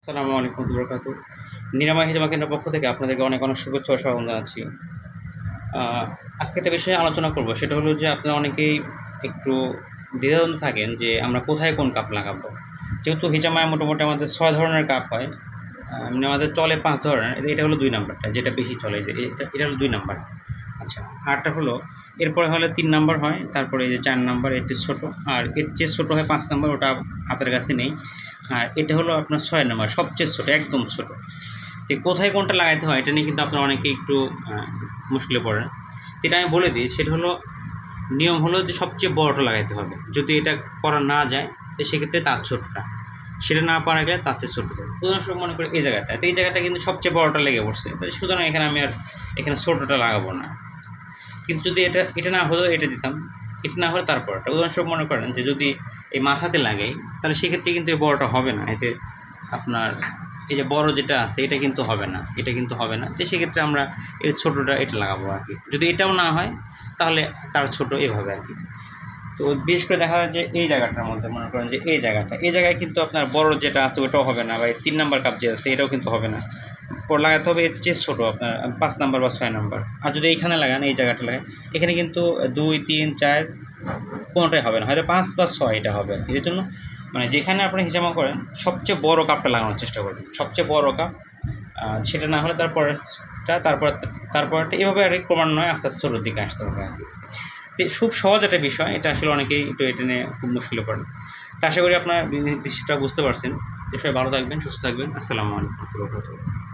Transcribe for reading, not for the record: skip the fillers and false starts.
আসসালামু আলাইকুম ওয়া বারাকাতুহু। নিরাময় হিজামা কেন্দ্রের পক্ষ থেকে আপনাদেরকে অনেক শুভেচ্ছা ও স্বাগত জানাচ্ছি। আজকে একটা বিষয়ে আলোচনা করব, সেটা হলো যে আপনারা অনেকেই একটু দ্বিধাদ্বন্দ্বে থাকেন যে আমরা কোথায় কোন কাপ লাগাবো। যেহেতু হিজামায় মোটামুটি আমাদের ৬ ধরনের কাপ হয়, মানে আমাদের চলে ৫ ধরনের, এটা হলো ২ নাম্বারটা যেটা বেশি চলে, যে এটা হলো ২ নাম্বার। আচ্ছা, আরটা হলো এরপরে হলে ৩ নাম্বার হয়, তারপরে এই যে ৪ নাম্বার, এর চেয়ে ছোটো, আর এর চেয়ে ছোটো হয় ৫ নাম্বার, ওটা হাতের কাছে নেই। আর এটা হলো আপনার ৬ নাম্বার, সবচেয়ে ছোটো, একদম ছোটো। তো কোথায় কোনটা লাগাইতে হয় এটা নিয়ে কিন্তু আপনারা অনেকেই একটু মুশকিলে পড়েন। এটা আমি বলে দিই, সেটা হলো নিয়ম হলো যে সবচেয়ে বড়টা লাগাইতে হবে। যদি এটা করা না যায় তো সেক্ষেত্রে তার ছোটোটা, সেটা না পারা গেলে তার চেয়ে ছোটোটা। উদাহরণস্বরূপ মনে করি এই জায়গাটা, তো এই জায়গাটা কিন্তু সবচেয়ে বড়টা লেগে পড়ছে, সুতরাং এখানে আমি আর এখানে ছোটোটা লাগাবো না। কিন্তু যদি এটা না হলেও এটা দিতাম, এটা না হলে তারপরটা। উদাহরণস্বরূপ মনে করেন যে যদি এই মাথাতে লাগাই, তাহলে সেক্ষেত্রে কিন্তু এই বড়টা হবে না। এতে আপনার এই যে বড় যেটা আছে এটা কিন্তু হবে না, এটা কিন্তু হবে না। তো সেক্ষেত্রে আমরা এই ছোটোটা এটা লাগাবো আর কি। যদি এটাও না হয় তাহলে তার ছোটো, এভাবে আর কি। তো বিশেষ করে দেখা যায় যে এই জায়গাটার মধ্যে মনে করেন যে এই জায়গায় কিন্তু আপনার বড় যেটা আছে ওটাও হবে না, বা ৩ নাম্বার কাপ যে আছে এটাও কিন্তু হবে না। পর লাগাতে হবে এর চেয়ে ছোটো, আপনার ৫ নাম্বার বা ৬ নাম্বার। আর যদি এইখানে লাগান, এই জায়গাটা লাগান, এখানে কিন্তু ২, ৩, ৪ কোনোটাই হবে না, হয়তো 5 বা 6 এটা হবে। এর জন্য মানে যেখানে আপনি হিসাব করেন সবচেয়ে বড় কাপটা লাগানোর চেষ্টা করবেন, সবচেয়ে বড় কাপ। সেটা না হলে তারপরটা, তারপরটা, এভাবে আর কি ক্রমান্বয়ে আস্তে আস্তে ছোটোর দিকে আসতে হবে আর কি। তো খুব সহজ একটা বিষয়, এটা আসলে অনেকেই একটু এটা নিয়ে খুব মুশকিলে পড়ে। তা আশা করি আপনারা বিষয়টা বুঝতে পারছেন। সবাই ভালো থাকবেন, সুস্থ থাকবেন। আসসালামু আলাইকুম।